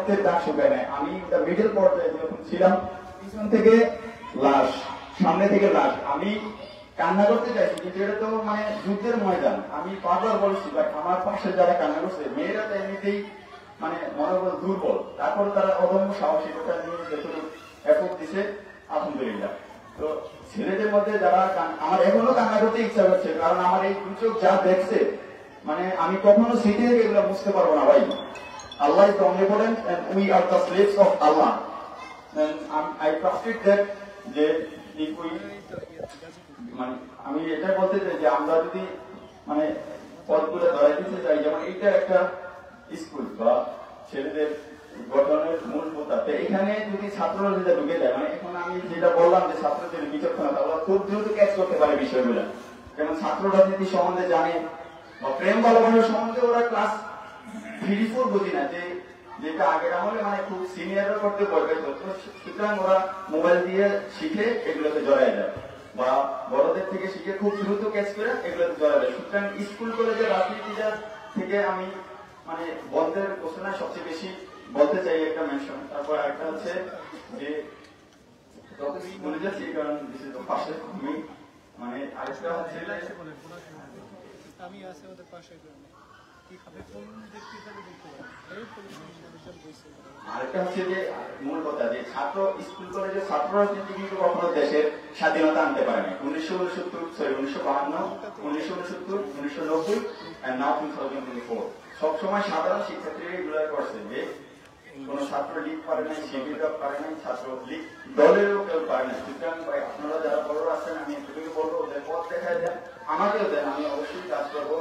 রক্তের দাগ শুকায় নাই। আমি মিডল পর্যায়ে যখন ছিলাম, পিছন থেকে লাশ, সামনে থেকে লাশ, আমি কান্না করতে চাইছি, কিন্তু এটা তো মানে যুদ্ধের ময়দান। আমি বারবার বলছি ভাই, আমার পাশে যারা কান্না করছে, মেয়েরা তো এমনিতেই মানে মনোবল দুর্বল, তারপর তারা অদম্য সাহসিকতা নিয়ে যতটুকু এফোর্ট দিছে, আলহামদুলিল্লাহ। তো ছেলেদের মধ্যে যারা, আমার এখনো কান্না করতে ইচ্ছা করছে, কারণ আমার এই দুচোখ যা দেখছে, মানে আমি কখনো স্মৃতি থেকে এগুলো বুঝতে পারবো না ভাই। আল্লাহ is the omnipotent and we are the slaves of Allah. And I trusted that যে মানে আমি এটা বলতে চাই যে আমরা যদি মানে পথগুলো ধরাই দিতে চাই, যেমন এইটা একটা স্কুল বা ছেলেদের গঠনের মূল পোতা, এখানে যদি ছাত্ররা যেটা ঢুকে যায়, মানে এখন আমি যেটা বললাম যে ছাত্রদের বিচক্ষণতা, ওরা খুব দ্রুত ক্যাচ করতে পারে বিষয়গুলো। যেমন ছাত্র রাজনীতি সম্বন্ধে জানে বা প্রেম ভালোবাসার সম্বন্ধে ওরা ক্লাস 3-4 বুঝি না, যে যেটা আগের আমলে মানে খুব সিনিয়ররা করতে ভয় পেত, সুতরাং ওরা মোবাইল দিয়ে শিখে এগুলোতে জড়ায় যায়, বা বড়দের থেকে শিখে খুব দ্রুত ক্যাচ করে এগুলোতে জড়ায় যায়। সুতরাং স্কুল কলেজের রাজনীতিটা থেকে আমি মানে বন্ধের ঘোষণায় সবচেয়ে বেশি বলতে চাই একটা মেনশন। তারপর একটা হচ্ছে যে বলে যাচ্ছি কারণ বিশেষ পাশে আমি মানে আরেকটা হচ্ছে আরেকটা হচ্ছে যে মূল কথা যে ছাত্র স্কুল কলেজের ছাত্ররা কিন্তু কখনো দেশের স্বাধীনতা আনতে পারে না। 1959, 1990 and now 2024 সবসময় সাধারণ শিক্ষার্থীরা এগুলো করছে যে কোন ছাত্র লীগ পারে নাই, শিবিররা পারে নাই, ছাত্র লীগ দলেরও কেউ পারে নাই। সুতরাং ভাই আপনারা যারা বড় আছেন, আমি এটুকুই বলবো ওদের পথ দেখায় দেন, আমাকেও দেন, আমি অবশ্যই কাজ করবো।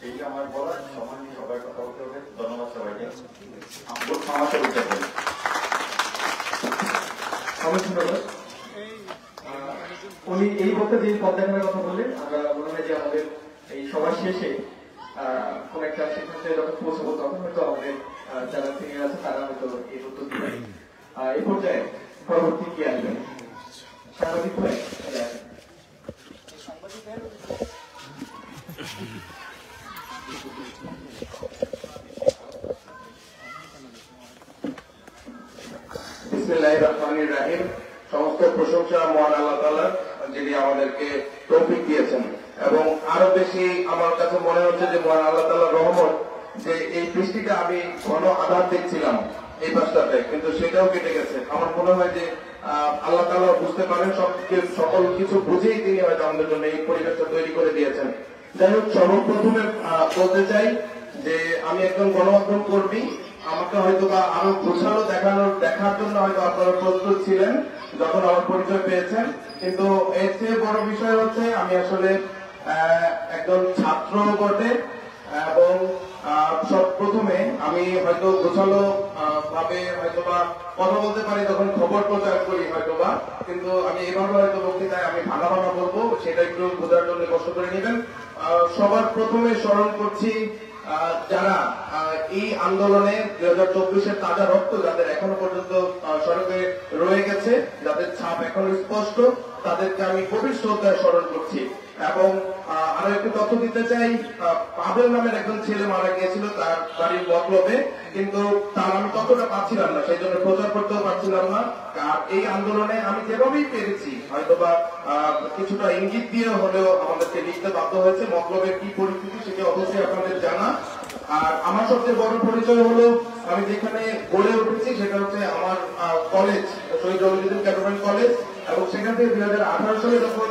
এই আমার বলার সময় নিয়ে সবাই কথা বলতে হবে। ধন্যবাদ সবাইকে। আমার উনি এই বলতে যে পথ দেখানোর কথা বললেন, আমরা মনে হয় যে আমাদের এই সবার শেষে কোন একটা সিদ্ধান্তে যখন পৌঁছাবো, তখন হয়তো আমাদের যারা সিনিয়র আছে তারা হয়তো এই উত্তর দিবেন। এই পর্যায়ে পরবর্তী কি আসবেন? সাংবাদিক ভাই বিসমিল্লাহির রহমানির রহিম। সমস্ত প্রশংসা মহান আল্লাহ তাআলার, যিনি আমাদেরকে তৌফিক দিয়েছেন। এবং আরো বেশি আমার কাছে মনে হচ্ছে যে মহান আল্লাহ তাআলার রহমত, যে এই বৃষ্টিটা আমি ঘন আঘাত দেখছিলাম এই পাশটাতে, কিন্তু সেটাও কেটে গেছে। আমার মনে হয় যে আল্লাহ তাআলা বুঝতে পারেন, সকল কিছু বুঝেই তিনি হয়তো আমাদের জন্য এই পরিবেশটা তৈরি করে দিয়েছেন। যাই হোক, সর্বপ্রথমে বলতে চাই যে আমি একজন গণমাধ্যম কর্মী। আমাকে হয়তো বা আরো গোছালো দেখার জন্য হয়তো আপনারা প্রস্তুত ছিলেন যখন আমার পরিচয় পেয়েছেন, কিন্তু এর চেয়ে বড় বিষয় হচ্ছে আমি আসলে একজন ছাত্র বটে। এবং সব প্রথমে আমি হয়তো গোছালো ভাবে হয়তোবা কথা বলতে পারি যখন খবর প্রচার করি হয়তোবা, কিন্তু আমি এভাবে হয়তো বক্তৃতায় আমি ভাঙা বলবো, সেটা একটু বোঝার জন্য কষ্ট করে নেবেন। সবার প্রথমে স্মরণ করছি যারা এই আন্দোলনে 2024-এর তাজা রক্ত যাদের এখনো পর্যন্ত সড়কে রয়ে গেছে, যাদের ছাপ এখনো স্পষ্ট, তাদেরকে আমি গভীর শ্রদ্ধায় স্মরণ করছি। এবং আরো একটু তথ্য দিতে চাই, পাবেল নামের একজন ছেলে মারা গিয়েছিল তার বাড়ির মতলবে, কিন্তু তার আমি ততটা পাচ্ছিলাম না, সেই জন্য প্রচার করতেও পারছিলাম না। আর এই আন্দোলনে আমি যেভাবেই পেরেছি হয়তোবা কিছুটা ইঙ্গিত দিয়ে হলেও আমাদেরকে লিখতে বাধ্য হয়েছে। মতলবের কি পরিস্থিতি সেটা অবশ্যই আপনাদের জানা। আর আমার সবচেয়ে বড় পরিচয় হলো আমি যেখানে গড়ে উঠেছি সেটা হচ্ছে আমার কলেজ, শহীদ জলিলুদ্দিন ক্যান্টনমেন্ট কলেজ। এবং সেখান থেকে 2018 সালে যখন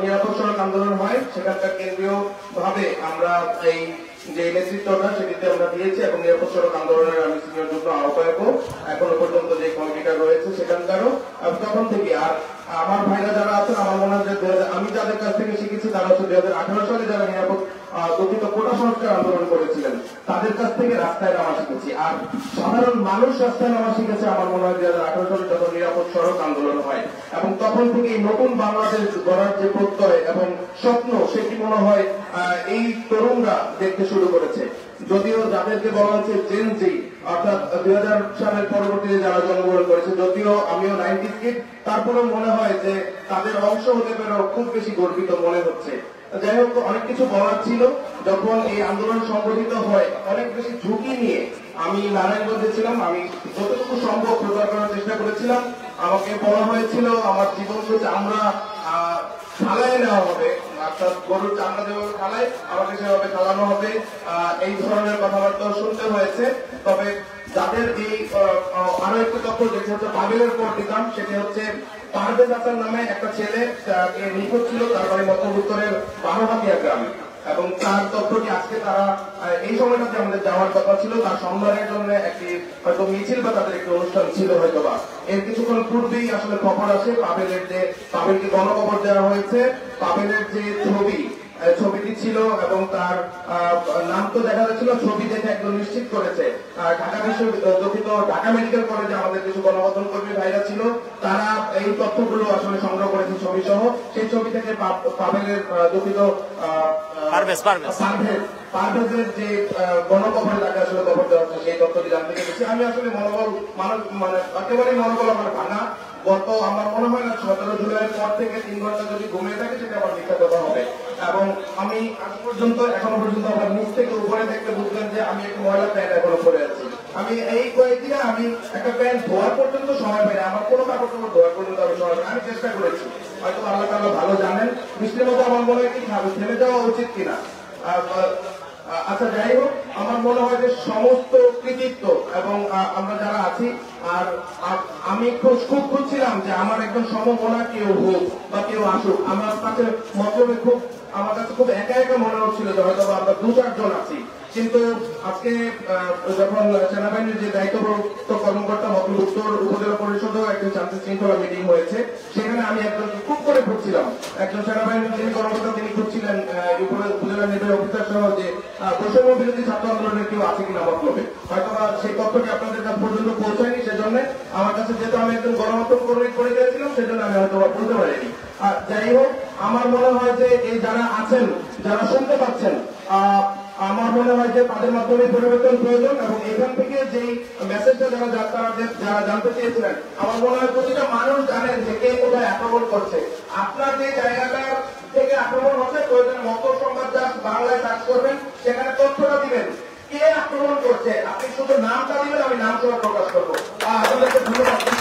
নিরাপদ সড়ক আন্দোলন হয়, সেখানকার কেন্দ্রীয় ভাবে আমরা এই যে নেতৃত্বটা সেটিতে আমরা দিয়েছি, এবং নিরাপদ সড়ক আন্দোলনের আমি সিনিয়র যুগ্ম আহ্বায়কও, এখনো পর্যন্ত যে কমিটিটা রয়েছে সেখানকারও তখন থেকে। আর আমার ভাইরা যারা আছেন, আমার মনে হয় যে আমি যাদের কাছ থেকে শিখেছি তারা হচ্ছে 2018 সালে যারা নিরাপদ গঠিত কোটা সংস্কার আন্দোলন করেছিলেন, তাদের কাছ থেকে রাস্তায় নামা শিখেছি। আর সাধারণ মানুষ রাস্তায় নামা শিখেছে আমার মনে হয় 2018 সালে যখন নিরাপদ সড়ক আন্দোলন হয়। এবং তখন থেকে এই নতুন বাংলাদেশ গড়ার যে প্রত্যয় এবং স্বপ্ন, সেটি মনে হয় এই তরুণরা দেখতে শুরু করেছে। যদিও যাদেরকে বলা হচ্ছে জেন জি, অর্থাৎ 2000 সালের পরবর্তীতে যারা জন্মগ্রহণ করেছে, যদিও আমিও 90s কিড, তারপরেও মনে হয় যে তাদের অংশ হতে পেরেও খুব বেশি গর্বিত মনে হচ্ছে। যাই হোক, অনেক কিছু বলার ছিল। যখন এই আন্দোলন সংগঠিত হয় অনেক বেশি ঝুঁকি নিয়ে আমি নারায়ণগঞ্জে ছিলাম, আমি যতটুকু সম্ভব প্রচার করার চেষ্টা করেছিলাম। আমাকে বলা হয়েছিল আমার জীবনকে চামড়া ঢালাই নেওয়া হবে, অর্থাৎ গরুর চামড়া যেভাবে ঢালাই আমাকে সেভাবে ঢালানো হবে, এই ধরনের কথাবার্তা শুনতে হয়েছে। তবে যাদের এই আরো একটি তথ্য যেটি হচ্ছে পাবেলের পর দিতাম, সেটি হচ্ছে পারভেজ হাসান নামে একটা ছেলে নিখোঁজ ছিল, তার বাড়ি মধ্য উত্তরের বারোহাতিয়া গ্রামে, এবং তার তথ্যটি আজকে তারা এই সময়টাতে আমাদের যাওয়ার কথা ছিল, তার সম্মানের জন্য একটি হয়তো মিছিল বা তাদের একটি অনুষ্ঠান ছিল হয়তো বা। এর কিছুক্ষণ পূর্বেই আসলে খবর আসে পাবেলকে গণকবর দেওয়া হয়েছে। পাবেলের যে ছবিটি ছিল এবং তার নাম তো দেখা যাচ্ছিল, ছবি দেখে একদম নিশ্চিত করেছে ঢাকা মেডিকেল কলেজে আমাদের কিছু গণমাধ্যম কর্মী ভাইরা ছিল, তারা এই তথ্যগুলো আসলে সংগ্রহ করেছে ছবি সহ। সেই ছবি থেকে পাবেলের দুঃখিত পারভেজের যে গণকবরে তাকে আসলে কবর দেওয়া হচ্ছে সেই তথ্যটি জানতে পেরেছি। আমি আসলে একেবারেই মনোবল আমার ভাঙা। আমার মনে হয় না 17 জুলাইয়ের পর থেকে 3 ঘন্টা যদি ঘুমিয়ে থাকে সেটা আমার মিথ্যা কথা হবে। এবং আমি এখনো পর্যন্ত আমার নিচ থেকে উপরে দেখতে বুঝলেন যে আমি একটু ময়লা প্যান্ট এখনো পরে আছি। আমি এই কয়েকদিনে আমি একটা প্যান্ট ধোয়ার পর্যন্ত সময় পাই না, আমার কোনো কাপড় টাপড় ধোয়ার পর্যন্ত আমি সময় পাই। আমি চেষ্টা করেছি, হয়তো আল্লাহ তাআলা ভালো জানেন। বৃষ্টির মতো আমার মনে হয় কি থেমে যাওয়া উচিত কিনা। আচ্ছা, যাই হোক, আমার মনে হয় যে সমস্ত কৃতিত্ব এবং আমরা যারা আছি, আর আমি খুব খুঁজছিলাম যে আমার একজন সমমনা কেউ হোক বা কেউ আসুক। আমার কাছে খুব একা একা মনে হচ্ছিল যে হয়তো আমরা 2-4 জন আছি। কিন্তু আজকে যখন সেনাবাহিনীর যে দায়িত্বপ্রাপ্ত কর্মকর্তা মতলব উত্তর উপজেলা পরিষদেও একজন শান্তি শৃঙ্খলা মিটিং হয়েছে, সেখানে আমি একজন খুব করে খুঁজছিলাম, একজন সেনাবাহিনীর যিনি কর্মকর্তা তিনি খুঁজছিলেন উপজেলা নির্বাহী অফিসার সহ যে বৈষম্য বিরোধী ছাত্র আন্দোলনের কেউ আছে কিনা মতলবে। হয়তো সেই তথ্যটি আপনাদের কাছে পর্যন্ত পৌঁছায়নি, সেজন্য আমার কাছে যেহেতু আমি একজন গণমাধ্যম কর্মী করে গিয়েছিলাম, সেজন্য আমি হয়তো বলতে পারিনি। আর যাই হোক, আমার মনে হয় যে এই যারা আছেন, যারা শুনতে পাচ্ছেন, আমার মনে হয় যে তাদের মাধ্যমে পরিবর্তন প্রয়োজন। এবং এখান থেকে যেই মেসেজটা যারা জানতে চেয়েছিলেন, আমার মনে হয় প্রতিটা মানুষ জানেন যে কে কোথায় আক্রমণ করছে। আপনার যে জায়গাটা থেকে আক্রমণ হচ্ছে, প্রয়োজনে মকর সংবাদ বাংলায় সার্চ করবেন, সেখানে তথ্যটা দিবেন কে আক্রমণ করছে। আপনি শুধু নামটা দিবেন, আমি নাম সহ প্রকাশ করবো। আপনাদেরকে ধন্যবাদ।